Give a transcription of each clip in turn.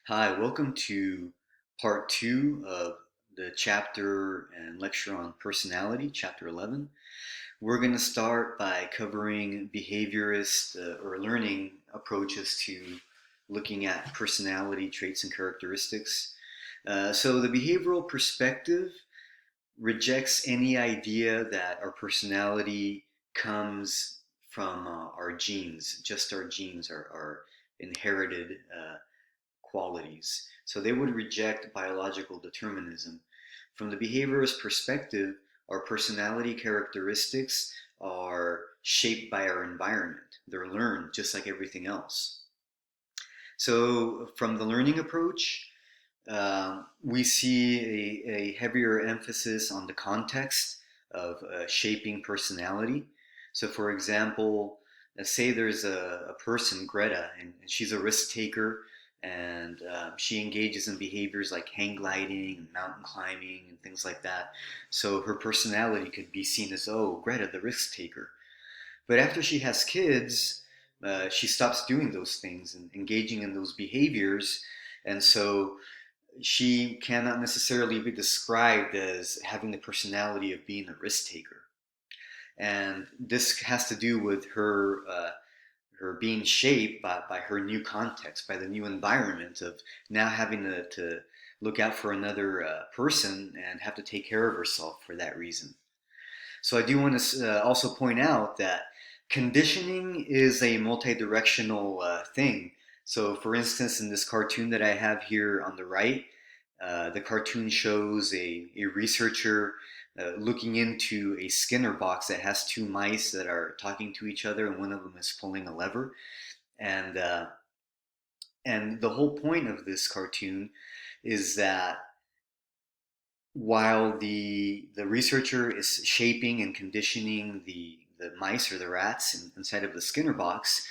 Hi, welcome to part two of the chapter and lecture on personality, chapter 11. We're going to start by covering behaviorist or learning approaches to looking at personality traits and characteristics. So, the behavioral perspective rejects any idea that our personality comes from our genes, just our genes, our inherited qualities. So they would reject biological determinism. From the behaviorist perspective, our personality characteristics are shaped by our environment. They're learned just like everything else. So, from the learning approach, we see a heavier emphasis on the context of shaping personality. So, for example, let's say there's a person, Greta, and she's a risk taker, and she engages in behaviors like hang gliding and mountain climbing and things like that. So, her personality could be seen as, oh, Greta, the risk taker. But after she has kids, she stops doing those things and engaging in those behaviors. And so she cannot necessarily be described as having the personality of being a risk taker. And this has to do with her being shaped by her new context, by the new environment of now having to look out for another person and have to take care of herself for that reason. So I do want to also point out that conditioning is a multi-directional thing. So, for instance, in this cartoon that I have here on the right, the cartoon shows a researcher looking into a Skinner box that has two mice that are talking to each other, and one of them is pulling a lever. And and the whole point of this cartoon is that while the researcher is shaping and conditioning the mice or the rats inside of the Skinner box,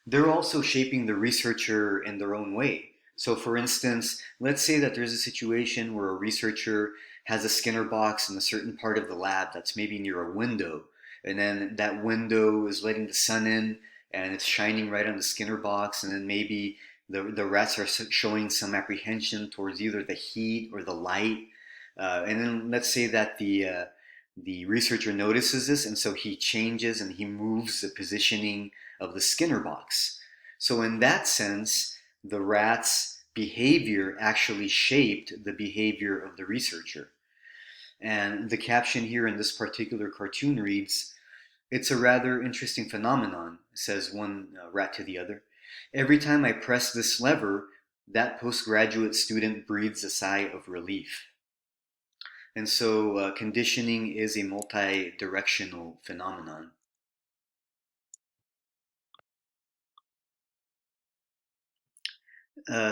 they're also shaping the researcher in their own way. So, for instance, let's say that there's a situation where a researcher has a Skinner box in a certain part of the lab that's maybe near a window, and then that window is letting the sun in and it's shining right on the Skinner box, and then maybe the rats are showing some apprehension towards either the heat or the light. And then let's say that the researcher notices this, and so he changes and he moves the positioning of the Skinner box. So, in that sense, the rat's behavior actually shaped the behavior of the researcher. And the caption here in this particular cartoon reads, "It's a rather interesting phenomenon," says one rat to the other. "Every time I press this lever, that postgraduate student breathes a sigh of relief." And so conditioning is a multi-directional phenomenon.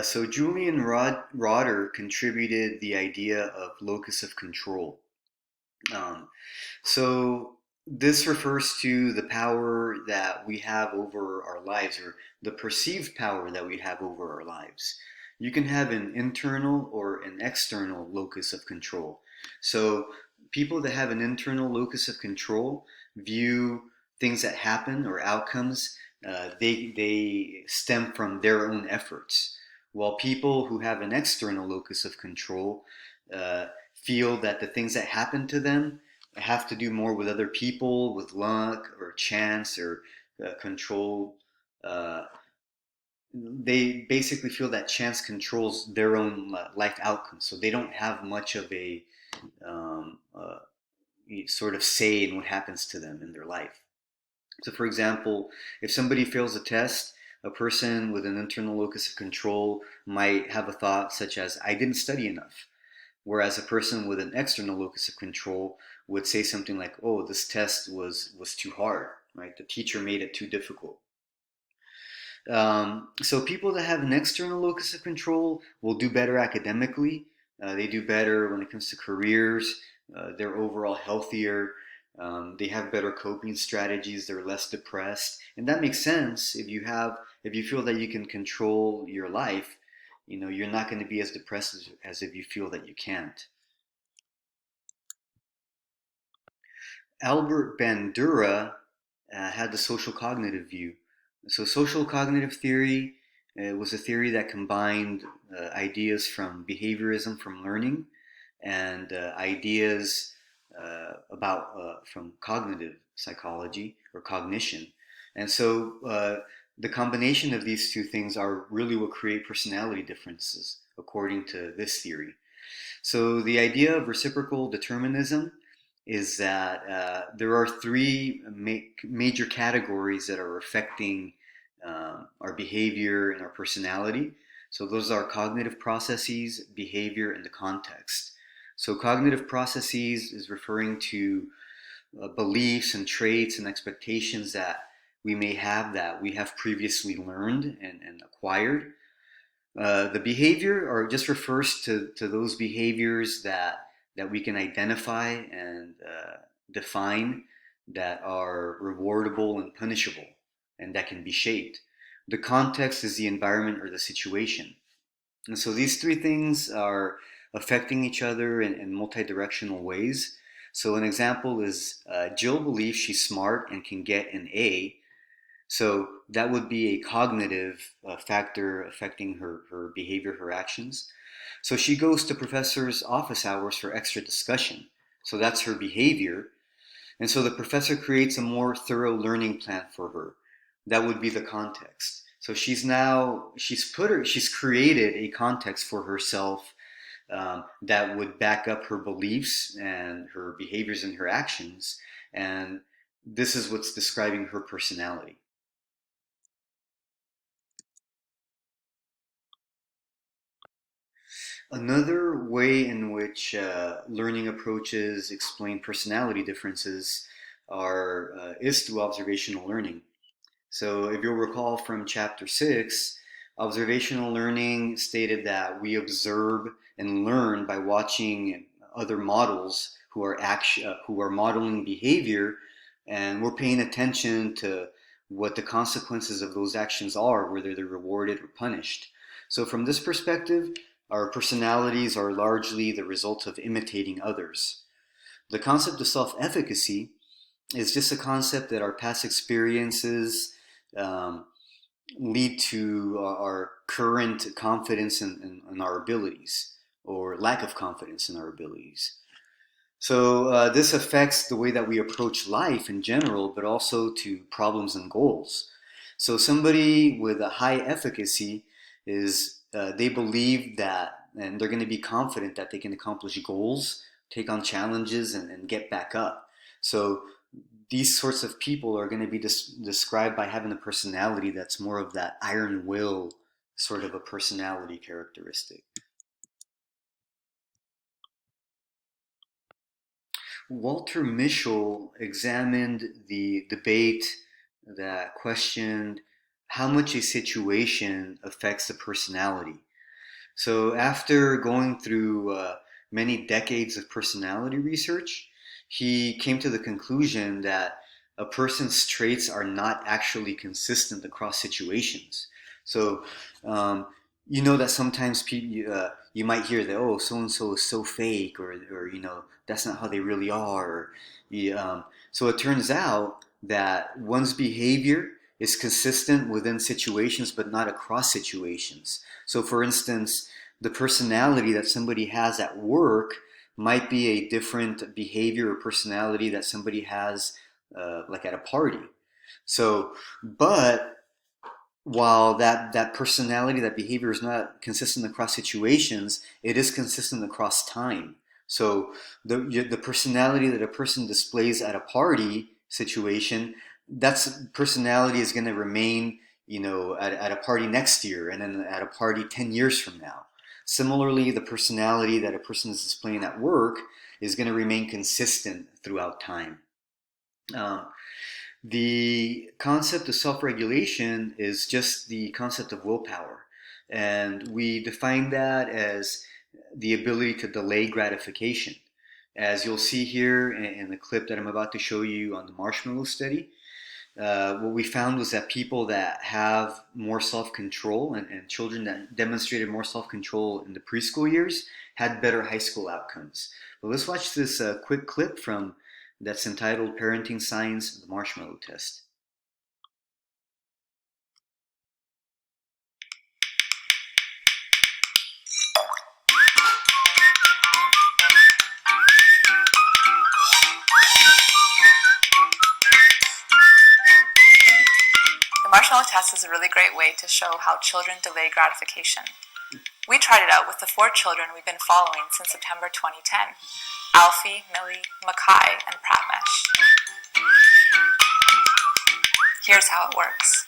So Julian Rotter contributed the idea of locus of control. Um, so this refers to the power that we have over our lives, or the perceived power that we have over our lives. You can have an internal or an external locus of control. So people that have an internal locus of control view things that happen or outcomes, they stem from their own efforts. While people who have an external locus of control uh, feel that the things that happen to them have to do more with other people, with luck or chance or control. Uh, they basically feel that chance controls their own life outcomes, so they don't have much of a um, uh, sort of say in what happens to them in their life. So, for example, if somebody fails a test, a person with an internal locus of control might have a thought such as, I didn't study enough. Whereas a person with an external locus of control would say something like, "Oh, this test was too hard, right? The teacher made it too difficult." So people that have an external locus of control will do better academically. They do better when it comes to careers. They're overall healthier. They have better coping strategies. They're less depressed, and that makes sense if you feel that you can control your life. You know, you're not going to be as depressed as if you feel that you can't. Albert Bandura had the social cognitive view. So, social cognitive theory It was a theory that combined ideas from behaviorism, from learning, and ideas from cognitive psychology or cognition. And so the combination of these two things are really what create personality differences, according to this theory. So the idea of reciprocal determinism is that there are three major categories that are affecting our behavior and our personality. So those are cognitive processes, behavior, and the context. So cognitive processes is referring to beliefs and traits and expectations that we may have that we have previously learned and acquired. The behavior or just refers to those behaviors that we can identify and define that are rewardable and punishable and that can be shaped. The context is the environment or the situation. And so these three things are affecting each other in multi-directional ways. So an example is Jill believes she's smart and can get an A, so that would be a cognitive factor affecting her behavior, her actions. So she goes to professor's office hours for extra discussion. So that's her behavior. And so the professor creates a more thorough learning plan for her. That would be the context. So she's created a context for herself that would back up her beliefs and her behaviors and her actions. And this is what's describing her personality. Another way in which learning approaches explain personality differences is through observational learning. So, if you'll recall from chapter 6, observational learning stated that we observe and learn by watching other models who are modeling behavior, and we're paying attention to what the consequences of those actions are, whether they're rewarded or punished. So, from this perspective, our personalities are largely the result of imitating others. The concept of self efficacy is just a concept that our past experiences um, lead to our current confidence in our abilities or lack of confidence in our abilities. So this affects the way that we approach life in general, but also to problems and goals. So somebody with a high efficacy is they believe that, and they're going to be confident that they can accomplish goals, take on challenges, and get back up. So these sorts of people are going to be described by having a personality that's more of that iron will sort of a personality characteristic. Walter Mischel examined the debate that questioned how much a situation affects the personality. So, after going through many decades of personality research, he came to the conclusion that a person's traits are not actually consistent across situations. So, um, you know that sometimes you might hear that, oh, so and so is so fake, or that's not how they really are. So it turns out that one's behavior is consistent within situations, but not across situations. So, for instance, the personality that somebody has at work might be a different behavior or personality that somebody has like at a party. So, but while that personality, that behavior is not consistent across situations, it is consistent across time. So the personality that a person displays at a party situation, that's personality is going to remain, at a party next year and then at a party 10 years from now. Similarly, the personality that a person is displaying at work is going to remain consistent throughout time. Um, the concept of self regulation is just the concept of willpower. And we define that as the ability to delay gratification. As you'll see here in the clip that I'm about to show you on the marshmallow study, what we found was that people that have more self control and children that demonstrated more self control in the preschool years had better high school outcomes. But let's watch this quick clip from that's entitled Parenting Science, the Marshmallow Test. marshmallow test is a really great way to show how children delay gratification. We tried it out with the 4 children we've been following since September 2010, Alfie, Millie, Mackay, and Pratmesh. Here's how it works.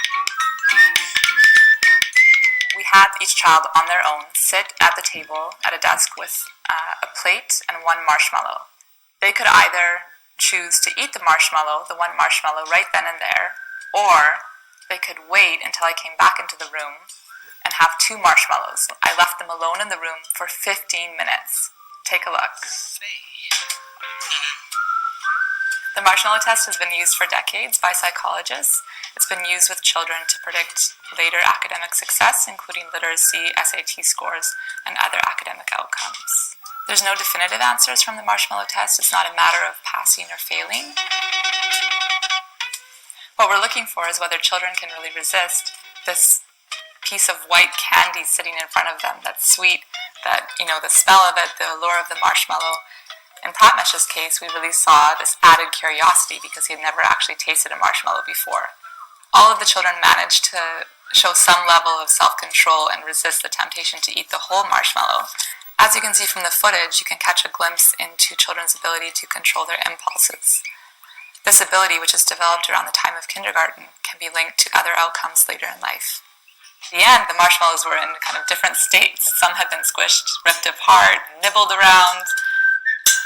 We had each child on their own sit at the table at a desk with a plate and 1 marshmallow. They could either choose to eat the marshmallow, the 1 marshmallow, right then and there, or they could wait until I came back into the room and have 2 marshmallows. I left them alone in the room for 15 minutes. Take a look. The marshmallow test has been used for decades by psychologists. It's been used with children to predict later academic success, including literacy, SAT scores, and other academic outcomes. There's no definitive answers from the marshmallow test. It's not a matter of passing or failing. What we're looking for is whether children can really resist this piece of white candy sitting in front of them that's sweet, that, the smell of it, the allure of the marshmallow. In Pratmesh's case, we really saw this added curiosity because he had never actually tasted a marshmallow before. All of the children managed to show some level of self-control and resist the temptation to eat the whole marshmallow. As you can see from the footage, you can catch a glimpse into children's ability to control their impulses. This ability, which is developed around the time of kindergarten, can be linked to other outcomes later in life. In the end, the marshmallows were in kind of different states. Some had been squished, ripped apart, nibbled around.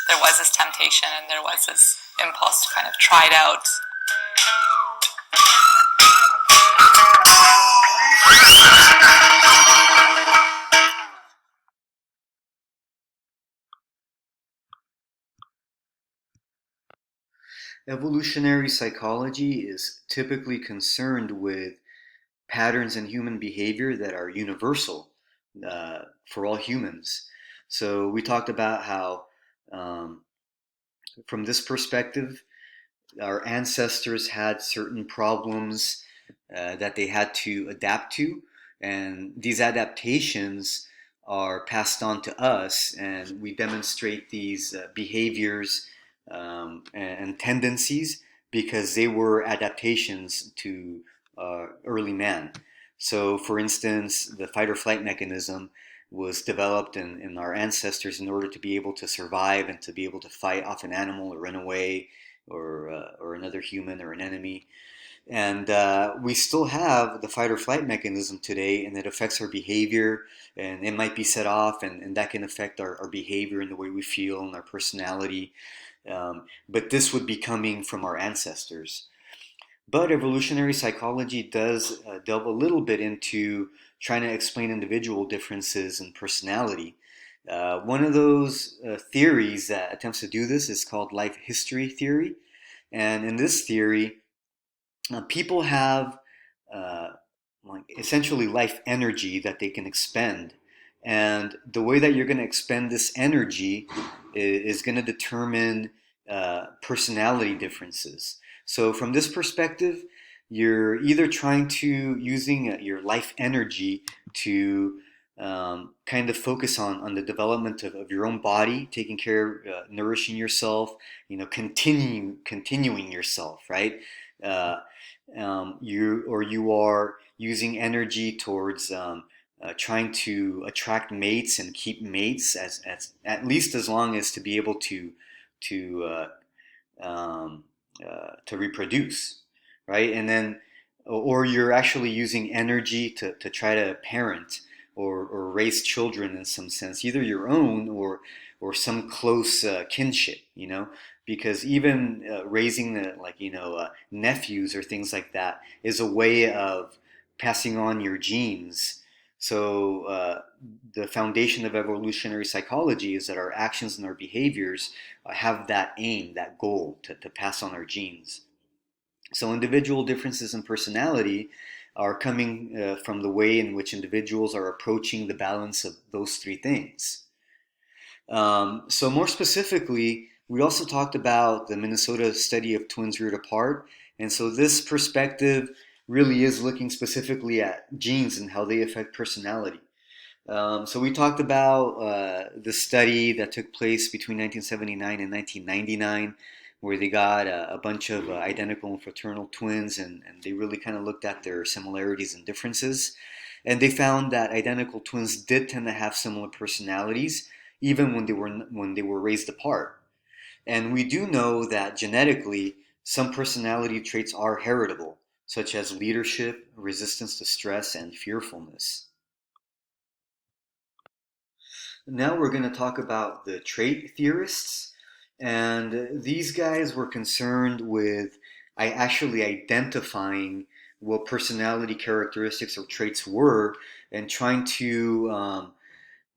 There was this temptation and there was this impulse to kind of try it out. Evolutionary psychology is typically concerned with patterns in human behavior that are universal for all humans. So we talked about how, from this perspective, our ancestors had certain problems that they had to adapt to, and these adaptations are passed on to us, and we demonstrate these behaviors and tendencies because they were adaptations to early man. So, for instance, the fight or flight mechanism was developed in our ancestors in order to be able to survive and to be able to fight off an animal or run away or another human or an enemy. And we still have the fight or flight mechanism today, and it affects our behavior, and it might be set off, and that can affect our behavior and the way we feel and our personality. But this would be coming from our ancestors. But evolutionary psychology does delve a little bit into trying to explain individual differences in personality. One of those theories that attempts to do this is called life history theory. And in this theory, people have essentially life energy that they can expend. And the way that you're going to expend this energy is going to determine personality differences. So from this perspective, you're either trying to using your life energy to kind of focus on the development of your own body, taking care, nourishing yourself, continuing yourself, right? You are using energy towards trying to attract mates and keep mates as at least as long as to be able to reproduce, right? And then, or you're actually using energy to try to parent or raise children in some sense, either your own or some close kinship, because even raising nephews or things like that is a way of passing on your genes. So the foundation of evolutionary psychology is that our actions and our behaviors have that aim, that goal to pass on our genes. So individual differences in personality are coming from the way in which individuals are approaching the balance of those 3 things. So more specifically, we also talked about the Minnesota study of twins reared apart. And so this perspective really is looking specifically at genes and how they affect personality. So we talked about the study that took place between 1979 and 1999, where they got a bunch of identical and fraternal twins, and they really kind of looked at their similarities and differences. And they found that identical twins did tend to have similar personalities, even when they were raised apart. And we do know that genetically, some personality traits are heritable, such as leadership, resistance to stress, and fearfulness. Now we're going to talk about the trait theorists. And these guys were concerned with actually identifying what personality characteristics or traits were and trying to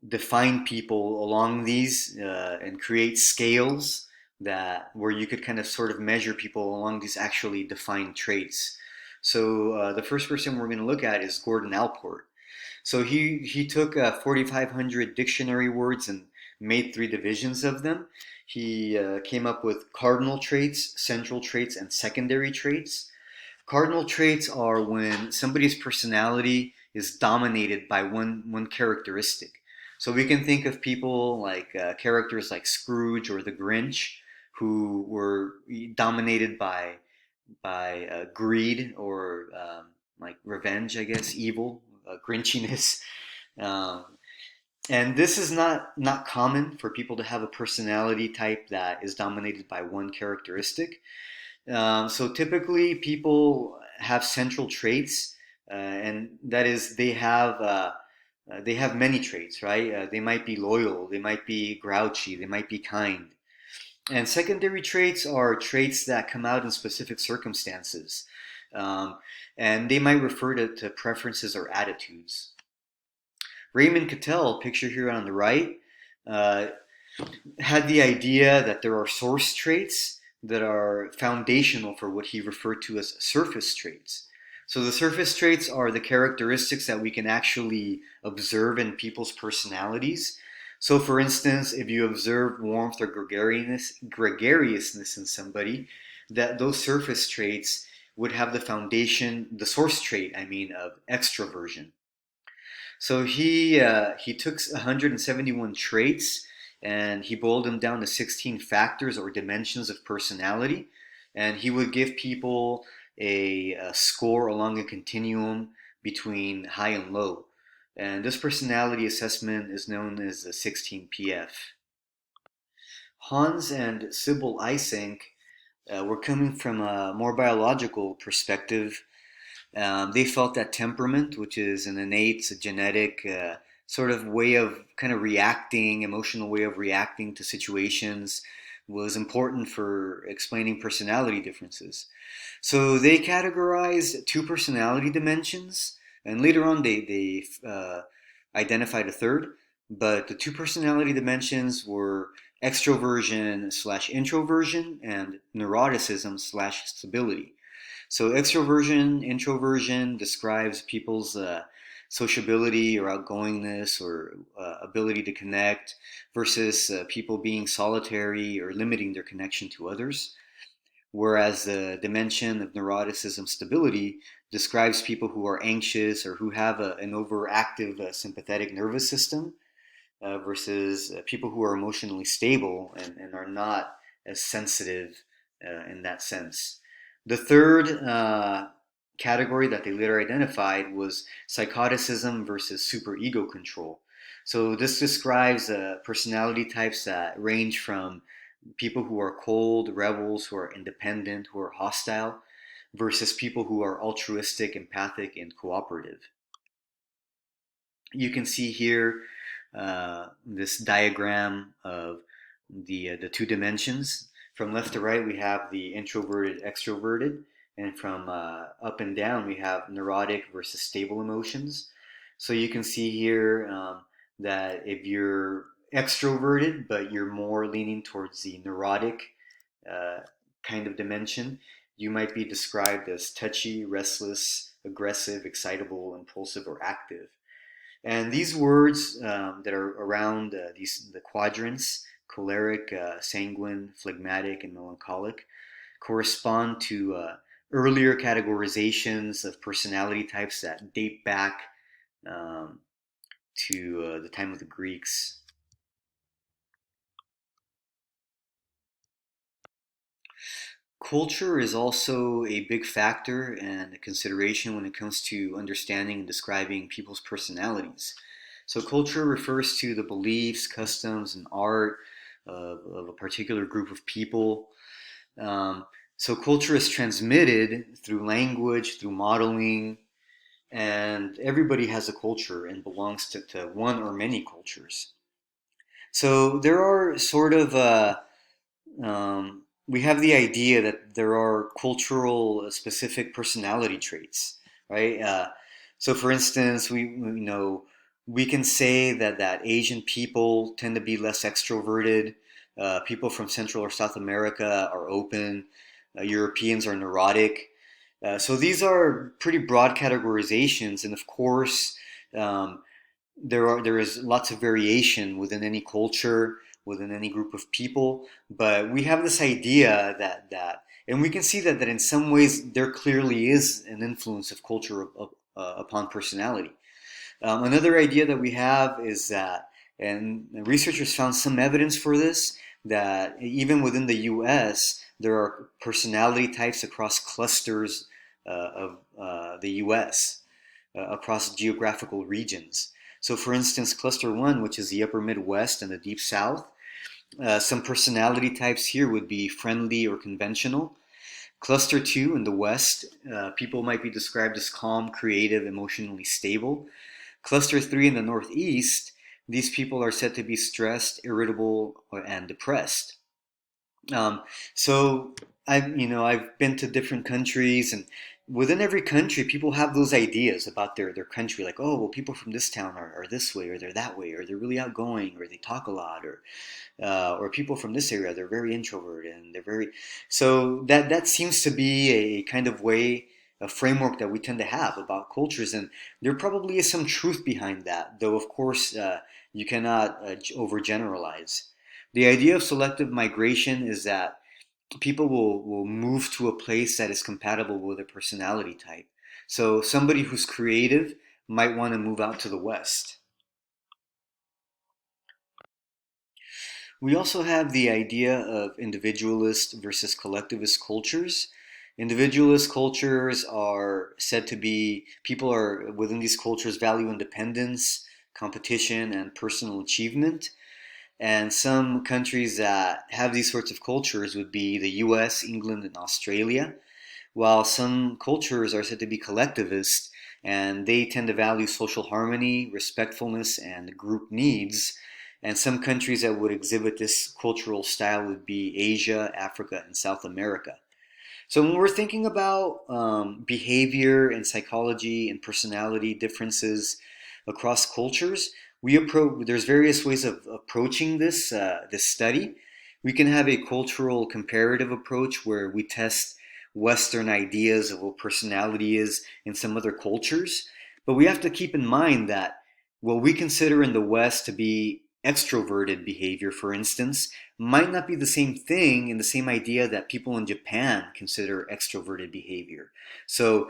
define people along these and create scales that where you could kind of sort of measure people along these actually defined traits. So the first person we're going to look at is Gordon Alport. So he took 4,500 dictionary words and made three divisions of them. He came up with cardinal traits, central traits, and secondary traits. Cardinal traits are when somebody's personality is dominated by one characteristic. So we can think of people like characters like Scrooge or the Grinch, who were dominated by greed or like revenge, I guess, evil, grinchiness. Um, and this is not common for people to have a personality type that is dominated by one characteristic. So typically, people have central traits, and that is they have many traits, right? They might be loyal, they might be grouchy, they might be kind. And secondary traits are traits that come out in specific circumstances, um, and they might refer to preferences or attitudes. Raymond Cattell, picture here on the right, uh, had the idea that there are source traits that are foundational for what he referred to as surface traits. So the surface traits are the characteristics that we can actually observe in people's personalities. So for instance, if you observe warmth or gregariousness in somebody, that those surface traits would have the foundation, the source trait, I mean, of extroversion. So he took 171 traits and he boiled them down to 16 factors or dimensions of personality, and he would give people a score along a continuum between high and low. And this personality assessment is known as the 16PF. Hans and Sybil Eysenck were coming from a more biological perspective. They felt that temperament, which is an innate, genetic sort of way of kind of reacting, emotional way of reacting to situations, was important for explaining personality differences. So they categorized two personality dimensions, and later on they identified a third. But the two personality dimensions were extroversion slash introversion and neuroticism slash stability. So extroversion, introversion describes people's sociability or outgoingness or ability to connect versus people being solitary or limiting their connection to others. Whereas the dimension of neuroticism stability describes people who are anxious or who have an overactive sympathetic nervous system versus people who are emotionally stable and are not as sensitive in that sense. The third category that they later identified was psychoticism versus superego control. So this describes personality types that range from people who are cold, rebels, who are independent, who are hostile, versus people who are altruistic, empathic, and cooperative. You can see here this diagram of the two dimensions. From left to right, we have the introverted, extroverted, and from up and down, we have neurotic versus stable emotions. So you can see here that if you're extroverted, but you're more leaning towards the neurotic uh, kind of dimension, you might be described as touchy, restless, aggressive, excitable, impulsive, or active. And these words that are around the quadrants, choleric, sanguine, phlegmatic, and melancholic, correspond to earlier categorizations of personality types that date back um, to the time of the Greeks. Culture is also a big factor and a consideration when it comes to understanding and describing people's personalities. So, culture refers to the beliefs, customs, and art of a particular group of people. Um, so, culture is transmitted through language, through modeling, and everybody has a culture and belongs to one or many cultures. So, there are sort of we have the idea that there are cultural specific personality traits, right? So, for instance, we know we can say that Asian people tend to be less extroverted. People from Central or South America are open. Europeans are neurotic. So these are pretty broad categorizations, and of course, um, there is lots of variation within any culture, within any group of people, but we have this idea that and we can see that in some ways there clearly is an influence of culture upon personality. Another idea that we have is that, and researchers found some evidence for this, that even within the US there are personality types across clusters of the US, across geographical regions. So, for instance, Cluster 1, which is the upper Midwest and the Deep South, some personality types here would be friendly or conventional. Cluster 2 in the West, people might be described as calm, creative, emotionally stable. Cluster 3 in the Northeast, these people are said to be stressed, irritable, and depressed. Um, so I've been to different countries, and within every country, people have those ideas about their country, like, oh, well, people from this town are this way, or they're that way, or they're really outgoing, or they talk a lot, or people from this area, they're very introverted, and they're very. So that seems to be a kind of way, a framework that we tend to have about cultures, and there probably is some truth behind that, though of course you cannot overgeneralize. The idea of selective migration is that people will move to a place that is compatible with their personality type. So somebody who's creative might want to move out to the West. We also have the idea of individualist versus collectivist cultures. Individualist cultures are said to be, people are within these cultures value independence, competition, and personal achievement. And some countries that have these sorts of cultures would be the US, England, and Australia, while some cultures are said to be collectivist and they tend to value social harmony, respectfulness, and group needs. And some countries that would exhibit this cultural style would be Asia, Africa, and South America. So when we're thinking about behavior and psychology and personality differences across cultures, there's various ways of approaching this study. We can have a cultural comparative approach where we test Western ideas of what personality is in some other cultures, but we have to keep in mind that what we consider in the West to be extroverted behavior, for instance, might not be the same thing and the same idea that people in Japan consider extroverted behavior. So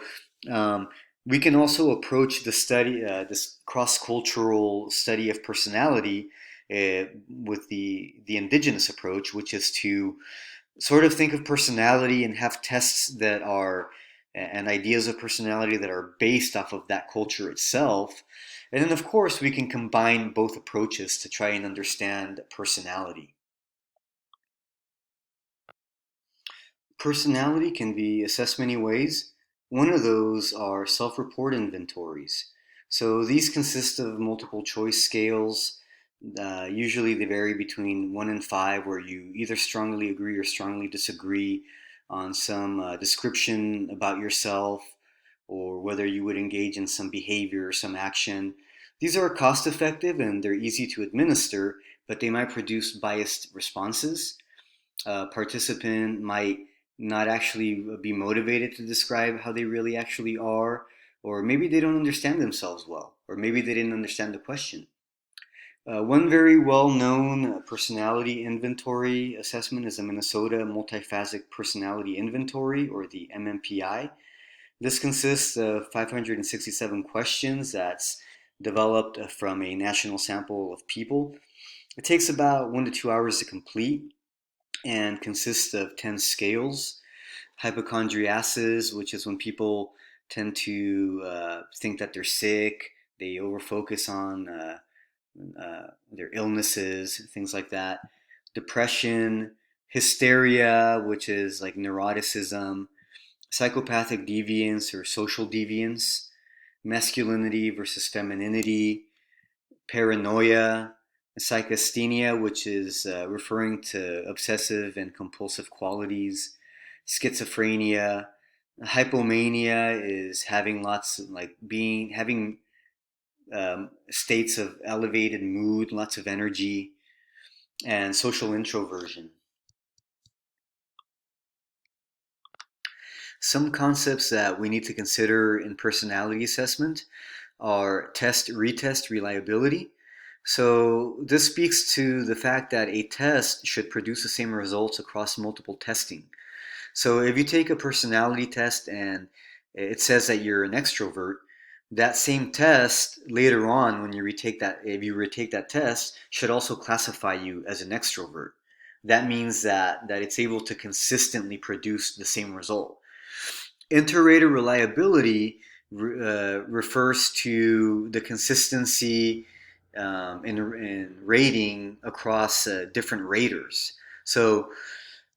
um, we can also approach the study, this cross-cultural study of personality, with the indigenous approach, which is to sort of think of personality and have tests that are and ideas of personality that are based off of that culture itself. And then, of course, we can combine both approaches to try and understand personality. Personality can be assessed many ways. One of those are self report inventories. So these consist of multiple choice scales. Usually they vary between 1 and 5, where you either strongly agree or strongly disagree on some description about yourself, or whether you would engage in some behavior or some action. These are cost effective and they're easy to administer, but they might produce biased responses. A participant might not actually be motivated to describe how they really actually are, or maybe they don't understand themselves well, or maybe they didn't understand the question. One very well known personality inventory assessment is the Minnesota Multiphasic Personality Inventory, or the MMPI. This consists of 567 questions that's developed from a national sample of people. It takes about 1 to 2 hours to complete and consists of 10 scales. Hypochondriasis, which is when people tend to think that they're sick, they overfocus on their illnesses, things like that. Depression, hysteria, which is like neuroticism, psychopathic deviance or social deviance, masculinity versus femininity, paranoia, psychasthenia, which is referring to obsessive and compulsive qualities, schizophrenia, hypomania is having lots of, like being having states of elevated mood, lots of energy, and social introversion. Some concepts that we need to consider in personality assessment are test retest reliability. So this speaks to the fact that a test should produce the same results across multiple testing. So if you take a personality test and it says that you're an extrovert, that same test later on when you retake that, if you retake that test, should also classify you as an extrovert. That means that it's able to consistently produce the same result. Inter-rater reliability refers to the consistency in rating across different raters. So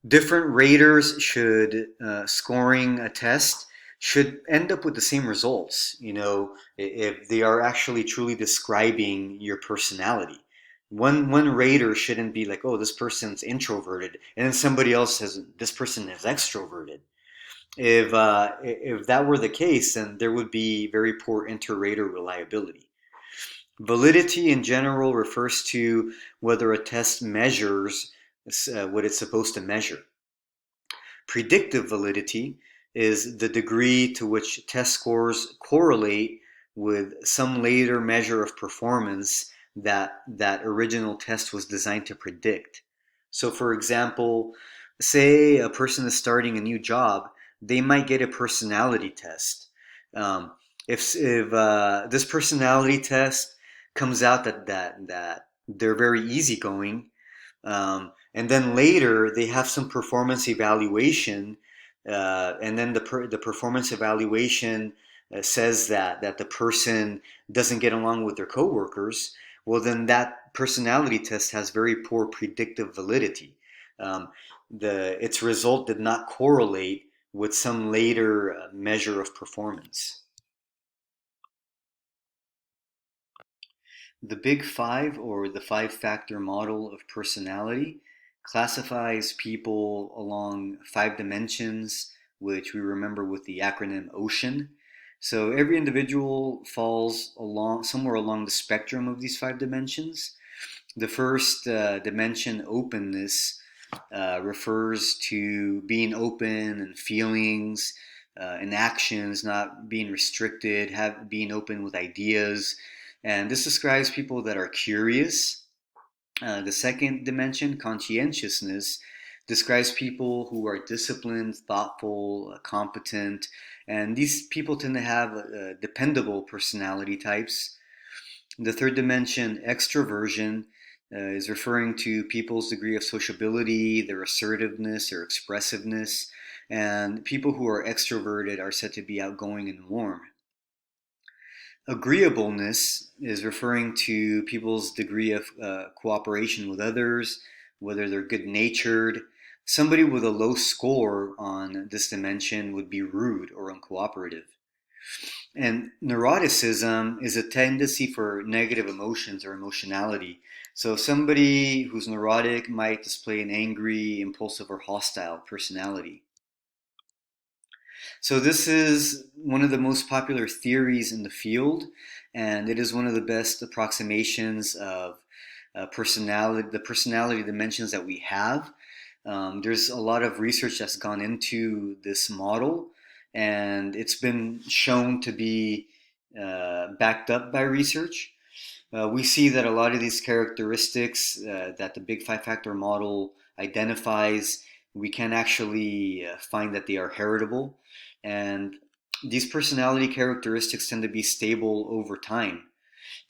different raters should scoring a test should end up with the same results. You know, if they are actually truly describing your personality. One rater shouldn't be like, oh, this person's introverted, and then somebody else says this person is extroverted. If that were the case, then there would be very poor inter-rater reliability. Validity in general refers to whether a test measures what it's supposed to measure. Predictive validity is the degree to which test scores correlate with some later measure of performance that original test was designed to predict. So for example, say a person is starting a new job, they might get a personality test. Um, if this personality test comes out that they're very easygoing, and then later they have some performance evaluation, and then the performance evaluation says that the person doesn't get along with their coworkers. Well, then that personality test has very poor predictive validity. Um, its result did not correlate with some later measure of performance. The Big Five, or the five-factor model of personality, classifies people along five dimensions, which we remember with the acronym OCEAN. So every individual falls along somewhere along the spectrum of these five dimensions. The first dimension, openness, refers to being open and feelings and actions, not being restricted, being open with ideas. And this describes people that are curious. The second dimension, conscientiousness, describes people who are disciplined, thoughtful, competent, and these people tend to have dependable personality types. The third dimension, extroversion, is referring to people's degree of sociability, their assertiveness, their expressiveness, and people who are extroverted are said to be outgoing and warm. Agreeableness is referring to people's degree of cooperation with others, whether they're good natured. Somebody with a low score on this dimension would be rude or uncooperative. And neuroticism is a tendency for negative emotions or emotionality. So somebody who's neurotic might display an angry, impulsive, or hostile personality. So this is one of the most popular theories in the field, and it is one of the best approximations of personality, the personality dimensions that we have. There's a lot of research that's gone into this model, and it's been shown to be backed up by research. We see that a lot of these characteristics that the Big Five Factor model identifies, we can actually find that they are heritable. And these personality characteristics tend to be stable over time.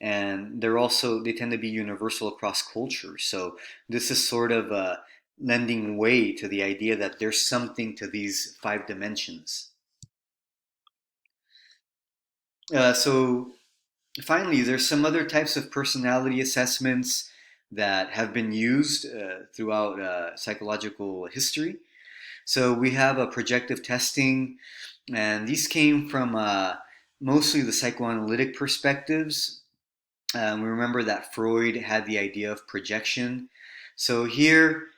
And they tend to be universal across cultures. So this is sort of lending weight to the idea that there's something to these 5 dimensions. So finally, there's some other types of personality assessments that have been used throughout psychological history. So we have a projective testing, and these came from mostly the psychoanalytic perspectives. We remember that Freud had the idea of projection. So here,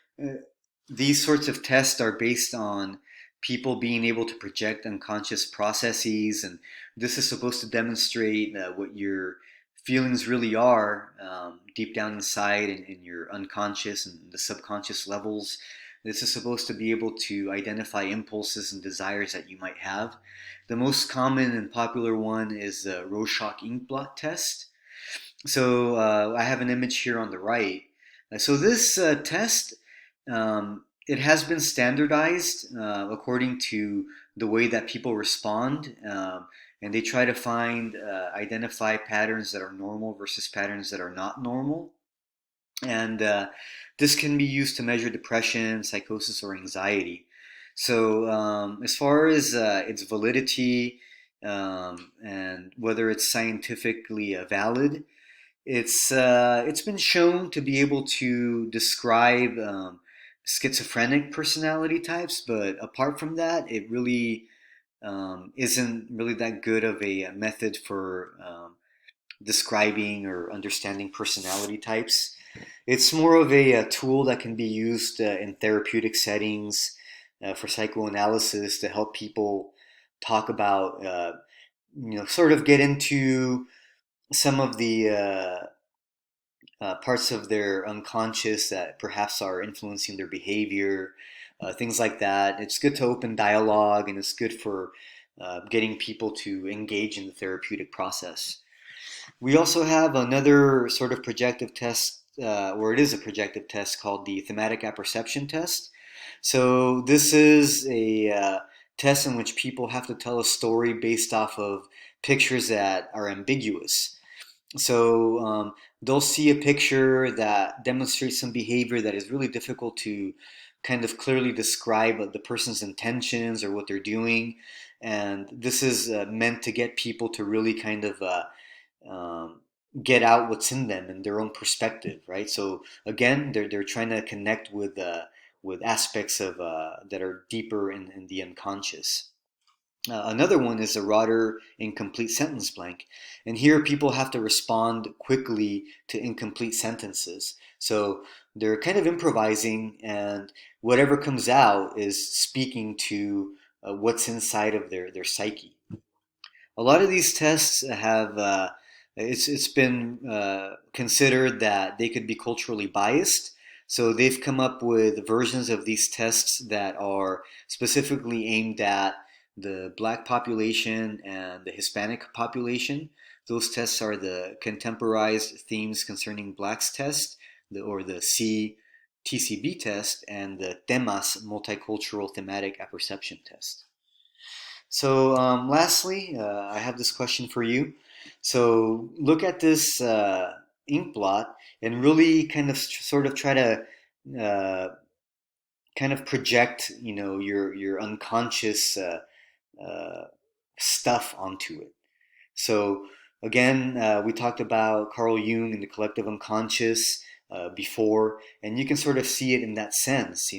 these sorts of tests are based on people being able to project unconscious processes, and this is supposed to demonstrate what your feelings really are deep down inside in your unconscious and the subconscious levels. This is supposed to be able to identify impulses and desires that you might have. The most common and popular one is the Rorschach inkblot test. So I have an image here on the right. So this test, it has been standardized according to the way that people respond, and they try to identify patterns that are normal versus patterns that are not normal. And this can be used to measure depression, psychosis, or anxiety. So as far as its validity and whether it's scientifically valid, it's been shown to be able to describe schizophrenic personality types, but apart from that, it really isn't really that good of a method for describing or understanding personality types. It's more of a tool that can be used in therapeutic settings for psychoanalysis to help people talk about, sort of get into some of the parts of their unconscious that perhaps are influencing their behavior, things like that. It's good to open dialogue, and it's good for getting people to engage in the therapeutic process. We also have another sort of projective test, or it is a projective test called the thematic apperception test. So this is a test in which people have to tell a story based off of pictures that are ambiguous. So they'll see a picture that demonstrates some behavior that is really difficult to kind of clearly describe the person's intentions or what they're doing. And this is meant to get people to really kind of um, get out what's in them and their own perspective, right? So again, they're trying to connect with aspects of that are deeper in the unconscious. Another one is a Rotter incomplete sentence blank. And here people have to respond quickly to incomplete sentences. So they're kind of improvising, and whatever comes out is speaking to what's inside of their psyche. A lot of these tests have it's been considered that they could be culturally biased. So they've come up with versions of these tests that are specifically aimed at the black population and the Hispanic population. Those tests are the Contemporized Themes Concerning Blacks test, or the CTCB test, and the Temas Multicultural Thematic Apperception test. So, lastly, I have this question for you. So, look at this ink blot and really kind of sort of try to uh, kind of project, your unconscious uh, stuff onto it. So again, we talked about Carl Jung and the collective unconscious before, and you can sort of see it in that sense.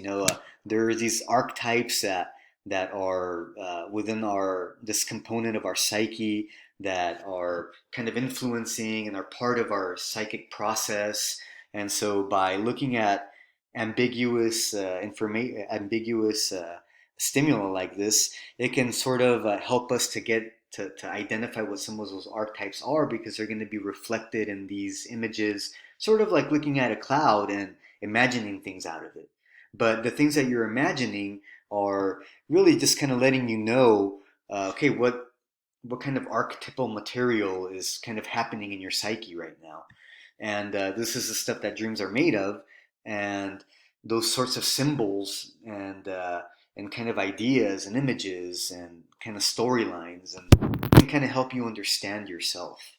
There are these archetypes that are within our this component of our psyche that are kind of influencing and are part of our psychic process. And so by looking at ambiguous stimuli like this, it can sort of help us to get to identify what some of those archetypes are, because they're going to be reflected in these images, sort of like looking at a cloud and imagining things out of it. But the things that you're imagining are really just kind of letting you know, okay, what kind of archetypal material is kind of happening in your psyche right now. And this is the stuff that dreams are made of, and those sorts of symbols and kind of ideas and images and kind of storylines and can kind of help you understand yourself.